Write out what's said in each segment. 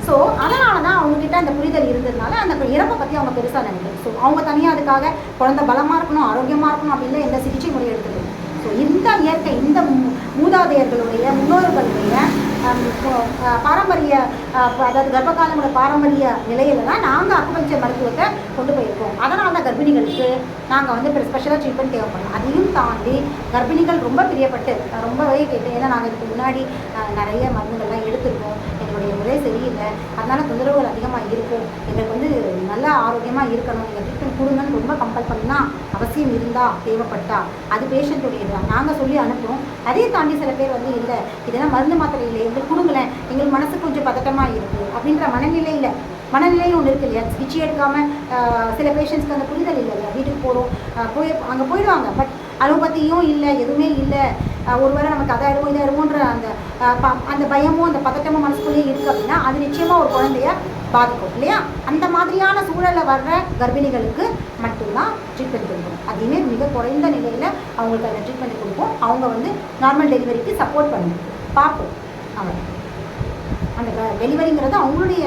So அதனால தான் அவங்கக்கிட்ட அந்த புரிதல் இருந்ததுனால அந்த இறப்பை பற்றி அவங்க பெருசாக நினைக்கல. ஸோ அவங்க தனியாக அதுக்காக குழந்தை பலமாக இருக்கணும், ஆரோக்கியமாக இருக்கணும் அப்படின்னு எந்த சிகிச்சை முறை எடுத்துக்கணும். ஸோ இந்த இயற்கை, இந்த மூதாதையர்களுடைய முன்னோர்களுடைய பாரம்பரிய, அதாவது கர்ப்பகாலங்களோட பாரம்பரிய நிலையில தான் நாங்கள் அக்குபஞ்சர் மருத்துவத்தை கொண்டு போயிருக்கோம். அதனால தான் கர்ப்பிணிகளுக்கு நாங்கள் வந்து ஸ்பெஷலாக ட்ரீட்மெண்ட் தேவைப்படும். அதையும் தாண்டி கர்ப்பிணிகள் ரொம்ப பிரியப்பட்டு ரொம்பவே கேட்டேன். ஏன்னா நாங்கள் இதுக்கு முன்னாடி நிறைய மருந்துகள்லாம் எடுத்துருக்கோம், எங்களுடைய முறை சரியில்லை, அதனால தொந்தரவுகள் அதிகமாக இருக்கும், எங்களுக்கு வந்து நல்லா ஆரோக்கியமாக இருக்கணும், நீங்கள் ட்ரீட்மெண்ட் கொடுங்கன்னு ரொம்ப கம்பல் பண்ணால் அவசியம் இருந்தால் தேவைப்பட்டா அது பேஷண்ட்டுடைய தான் நாங்கள் சொல்லி அனுப்புகிறோம். அதே தாண்டி சில பேர் வந்து இல்லை இதெல்லாம் மருந்து மாத்திரை இல்லை, எங்களுக்கு கொடுங்களேன், எங்களுக்கு மனசு கொஞ்சம் பதட்டமாக இருக்குது அப்படின்ற மனநிலையும் ஒன்று இருக்குது இல்லையா. சிகிச்சை எடுக்காமல் சில பேஷண்ட்ஸ்க்கு அந்த புரிதல் இல்லை இல்லையா. வீட்டுக்கு போகிறோம், அங்கே போயிடுவாங்க, பட் அலோபதியும் இல்லை, எதுவுமே இல்லை, ஒருவேளை நமக்கு அதாயிடுமோ இதாயிடுமோன்ற அந்த பயமும் அந்த பதட்டமும் மனசுக்குள்ளேயே இருக்குது அப்படின்னா அது நிச்சயமாக ஒரு குழந்தைய பாதிக்கும் இல்லையா. அந்த மாதிரியான சூழலில் வர்ற கர்ப்பிணிகளுக்கு மட்டும்தான் ட்ரீட்மெண்ட் கொடுப்போம். அதுவுமே மிக குறைந்த நிலையில் அவங்களுக்கு அந்த ட்ரீட்மெண்ட் கொடுப்போம். அவங்க வந்து நார்மல் டெலிவரிக்கு சப்போர்ட் பண்ணுவோம், பார்ப்போம். அவங்க அந்த டெலிவரிங்கிறது அவங்களுடைய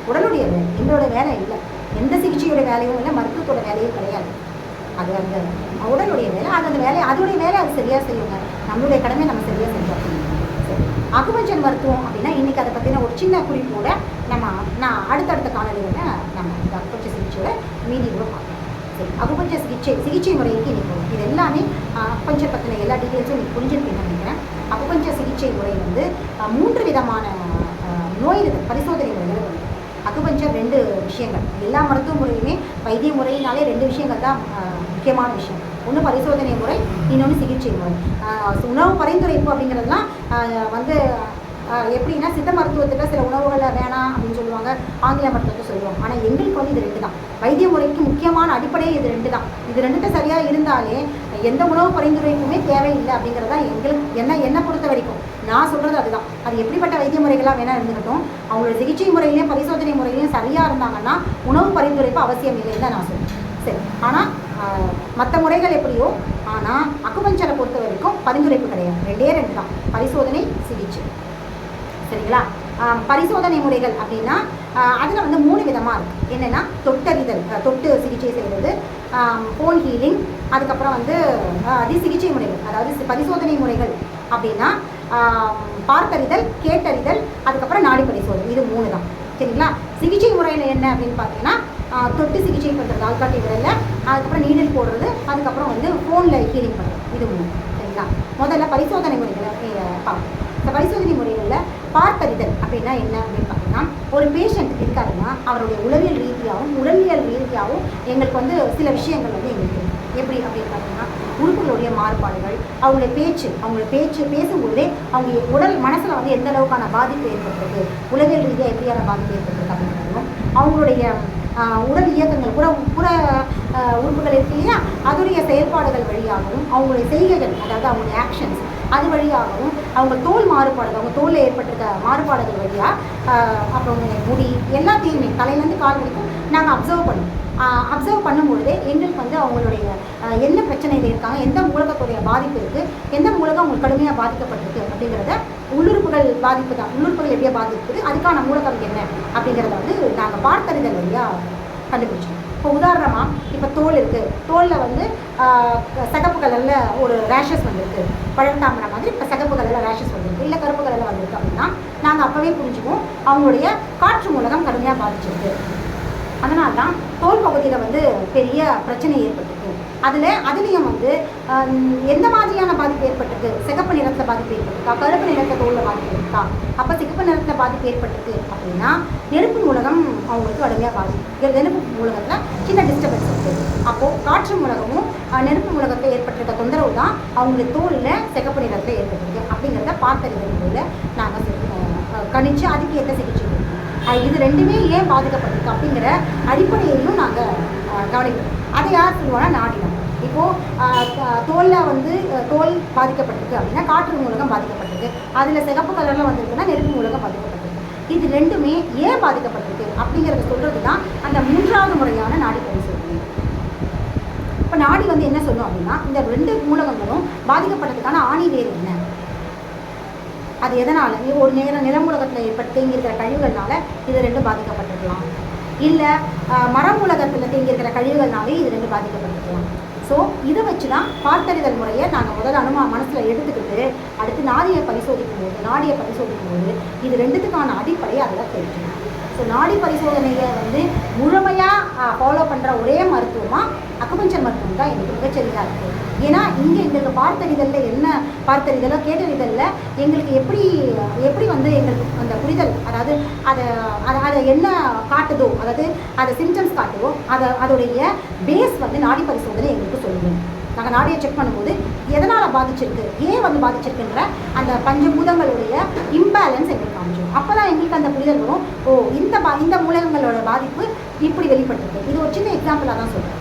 உடலுடைய வேலை, எங்களோட வேலை இல்லை, எந்த சிகிச்சையோட வேலையும் இல்லை, மருத்துவத்தோட வேலையும் கிடையாது. அது அந்த உடலுடைய வேலை, அது அந்த வேலை அதோடைய வேலை அது சரியாக செய்யுங்க, நம்மளுடைய கடமை நம்ம சரியாக செஞ்சோம். சரி, அக்குபஞ்சர் மருத்துவம் அப்படின்னா இன்றைக்கி அதை பற்றின ஒரு சின்ன குறிப்போட நான் அடுத்தடுத்த காணொலிகளை நம்ம இந்த அக்குபஞ்சர் சிகிச்சையோட மீதி கூட பார்க்கலாம். சரி, அக்குபஞ்சர் சிகிச்சை முறைக்கு இன்றைக்கி இது எல்லாமே அக்குபஞ்சர் பற்றின எல்லா டீட்டெயில்ஸும் நீங்கள் புரிஞ்சிருப்பீங்கன்னு நினைக்கிறேன். அக்குபஞ்சர் சிகிச்சை முறை வந்து 3 விதமான நோய் பரிசோதனை முறைகள் வந்து அக்குபஞ்சர் 2 விஷயங்கள். எல்லா மருத்துவ முறையுமே வைத்திய முறையினாலே 2 விஷயங்கள் தான் முக்கியமான விஷயம். ஒன்று பரிசோதனை முறை, இன்னொன்று சிகிச்சை முறை. உணவு பரிந்துரைப்பு அப்படிங்கிறதுலாம் வந்து எப்படின்னா சித்த மருத்துவத்தில் சில உணவுகளை வேணாம் அப்படின்னு சொல்லுவாங்க, ஆங்கில மருத்துவத்தை சொல்லுவாங்க. ஆனால் எங்களுக்கு வந்து இது 2 தான். வைத்திய முறைக்கு முக்கியமான அடிப்படையே இது 2 தான். இது 2 சரியாக இருந்தாலே எந்த உணவு பரிந்துரைப்புமே தேவையில்லை அப்படிங்கிறதா என்னை பொறுத்த வரைக்கும் நான் சொல்கிறது அதுதான். அது எப்படிப்பட்ட வைத்திய முறைகளாக வேணால் இருந்துக்கிட்டோம், அவங்களோட சிகிச்சை முறையிலையும் பரிசோதனை முறையிலையும் சரியாக இருந்தாங்கன்னா உணவு பரிந்துரைப்பு அவசியம் இல்லைன்னு தான் நான் சொல்லுவேன். சரி, ஆனால் மற்ற முறைகள் எப்படியோ, ஆனால் அக்குபஞ்சரை பொறுத்த வரைக்கும் பரிந்துரைப்பு கிடையாது. 2 தான், பரிசோதனை, சிகிச்சை. சரிங்களா. பரிசோதனை முறைகள் அப்படின்னா அதில் வந்து 3 விதமாக இருக்குது. என்னென்னா தொட்டு சிகிச்சை செய்வது, போன் ஹீலிங், அதுக்கப்புறம் வந்து சிகிச்சை முறைகள். அதாவது பரிசோதனை முறைகள் அப்படின்னா பார்த்தறிதல், கேட்டறிதல், அதுக்கப்புறம் நாடி பரிசோதனை, இது 3 தான். சரிங்களா. சிகிச்சை முறையில் என்ன அப்படின்னு பார்த்தீங்கன்னா தொட்டு சிகிச்சை பண்ணுறது, ஆள்காட்டி விரலில், அதுக்கப்புறம் நீடில் போடுறது, அதுக்கப்புறம் வந்து ஃபோனில் ஹீலிங் பண்ணுறது, இது 3. சரிங்களா. முதல்ல பரிசோதனை முறைகளை பார்ப்போம். இந்த பரிசோதனை முறைகளில் பார்த்தறிதல் அப்படின்னா என்ன அப்படின்னு பார்த்தீங்கன்னா, ஒரு பேஷண்ட் இருக்காருன்னா அவருடைய உளவியல் ரீதியாகவும் உடலியல் ரீதியாகவும் எங்களுக்கு வந்து சில விஷயங்கள் வந்து எங்களுக்கு எப்படி அப்படின்னு பார்த்தீங்கன்னா, உறுப்புகளுடைய மாறுபாடுகள், அவங்களுடைய பேச்சு பேசும்போதே அவங்க உடல் மனசில் வந்து எந்த அளவுக்கான பாதிப்பு ஏற்பட்டிருக்கு, உளவியல் ரீதியாக எப்படியான பாதிப்பு ஏற்பட்டிருக்கு அப்படிங்கிறதும், அவங்களுடைய உடல் இயக்கங்கள் புற உறுப்புகள் இருக்கு இல்லையா, அதோடைய செயல்பாடுகள் வழியாகவும், அவங்களுடைய செய்கைகள் அதாவது அவங்களுடைய ஆக்ஷன்ஸ் அது வழியாகவும், அவங்க தோல் மாறுபாடுகள், அவங்க தோலில் ஏற்பட்டிருக்க மாறுபாடுகள் வழியாக, அப்புறம் முடி எல்லாத்தையுமே தலையிலேருந்து கால் வரைக்கும் நாங்கள் அப்சர்வ் பண்ணும்பொழுதே எங்களுக்கு வந்து அவங்களுடைய என்ன பிரச்சனையில் இருக்காங்க, எந்த மூலகத்துடைய பாதிப்பு இருக்குது, எந்த மூலகம் அவங்களுக்கு கடுமையாக பாதிக்கப்பட்டிருக்கு அப்படிங்கிறத, உள்ளுறுப்புகள் பாதிப்பு தான், உள்ளுறுப்புகள் எப்படியா பாதிக்குது, அதுக்கான மூலகம் என்ன அப்படிங்கிறத வந்து நாங்கள் பார்த்தறிதல் வழியாக கண்டுபிடிச்சோம். இப்போ உதாரணமாக இப்போ தோல் இருக்குது, தோலில் வந்து சிகப்பு கலரில் ஒரு ரேஷஸ் வந்திருக்கு, பழத்தாமரை மாதிரி இப்போ சிகப்பு கலரில் ரேஷஸ் வந்திருக்கு, இல்லை கருப்பு கலரில் வந்திருக்கு அப்படின்னா நாங்கள் அப்போவே புரிஞ்சுக்குவோம் அவங்களுடைய காற்று மூலகம் கடுமையாக பாதிச்சிருக்கு. அதனால தான் தோல் பகுதியில் வந்து பெரிய பிரச்சனை ஏற்பட்டிருக்கு. அதுலேயும் வந்து எந்த மாதிரியான பாதிப்பு ஏற்பட்டிருக்கு, சிகப்பு நிறத்தில் பாதிப்பு ஏற்பட்டிருக்கா, கருப்பு நிறத்தில் தோலில் பாதிப்பு இருக்கா. அப்போ சிகப்பு நிறத்தில் பாதிப்பு ஏற்பட்டிருக்கு அப்படின்னா நெருப்பு மூலகம் அவங்களுக்கு கடுமையாக பாதிப்பு, நெருப்பு மூலகத்தில் சின்ன டிஸ்டர்பன்ஸ் இருக்குது. அப்போது காற்று மூலகமும் நெருப்பு மூலகத்தை ஏற்பட்டிருக்க தொந்தரவு தான் அவங்களுடைய தோலில் சிகப்பு நிறத்தில் ஏற்பட்டிருக்கு அப்படிங்கிறத பார்த்தறிதல் முறையில் நாங்கள் கணிச்சு அதுக்கேற்ற சிகிச்சை கொடுப்போம். இது 2மே ஏன் பாதிக்கப்பட்டிருக்கு அப்படிங்கிற அடிப்படையையும் நாங்கள் கவனிப்போம். அதை யார் சொல்லுவாங்கன்னா நாடினம். இப்போது தோலில் வந்து தோல் பாதிக்கப்பட்டிருக்கு அப்படின்னா காற்று மூலகம் பாதிக்கப்பட்டிருக்கு, அதில் சிகப்பு கலரில் வந்திருக்குன்னா நெருப்பு மூலகம் பாதிக்கப்பட்டிருக்கு. இது 2மே ஏன் பாதிக்கப்பட்டிருக்கு அப்படிங்கிறத சொல்கிறது தான் அந்த 3வது முறையான நாடி பரிசோதனை. இப்போ நாடி வந்து என்ன சொல்லும் அப்படின்னா, இந்த 2 மூலகங்களும் பாதிக்கப்பட்டதுக்கான ஆணி வேறு என்ன, அது எதனால் ஒரு நிலமூலகத்தில் ஏற்பட்டு தேங்கியிருக்கிற கழிவுகள்னால இது ரெண்டும் பாதிக்கப்பட்டிருக்கலாம், இல்லை மரமூலகத்தில் தேங்கியிருக்கிற கழிவுகள்னாலே இது ரெண்டும் பாதிக்கப்பட்டிருக்கலாம். ஸோ இதை வச்சு தான் பார்த்தறிதல் முறையை நாங்கள் முதல்ல மனசில் எடுத்துக்கிட்டு அடுத்து நாடியை பரிசோதிக்கும் போது இது ரெண்டுத்துக்கான அடிப்படை அதில் தெரிஞ்சுக்கணும். ஸோ நாடி பரிசோதனையை முழுமையாக ஃபாலோ பண்ணுற ஒரே மருத்துவமாக அக்குபஞ்சர் மருத்துவம் தான் எங்களுக்கு மிகச்சரியாக இருக்குது. ஏன்னா இங்கே எங்களுக்கு பார்த்தறிதலில் என்ன பார்த்தறிதலோ கேட்டறிதலில் எங்களுக்கு எப்படி எங்களுக்கு அந்த புரிதல், அதாவது அதை என்ன காட்டுதோ, அதாவது அதை சிம்டம்ஸ் காட்டுதோ அதோடைய பேஸ் நாடி பரிசோதனை எங்களுக்கு சொல்லுவோம். நாங்கள் நாடியை செக் பண்ணும்போது எதனால் பாதிச்சிருக்கு, ஏன் பாதிச்சிருக்குன்ற அந்த பஞ்சபூதங்களுடைய இம்பேலன்ஸ் எங்களுக்கு காமிச்சோம். அப்போ தான் எங்களுக்கு அந்த புரிதல் வரும், ஓ இந்த மூலகங்களோட பாதிப்பு இப்படி வெளிப்பட்டிருக்கு. இது ஒரு சின்ன எக்ஸாம்பிளாக தான் சொல்கிறேன்.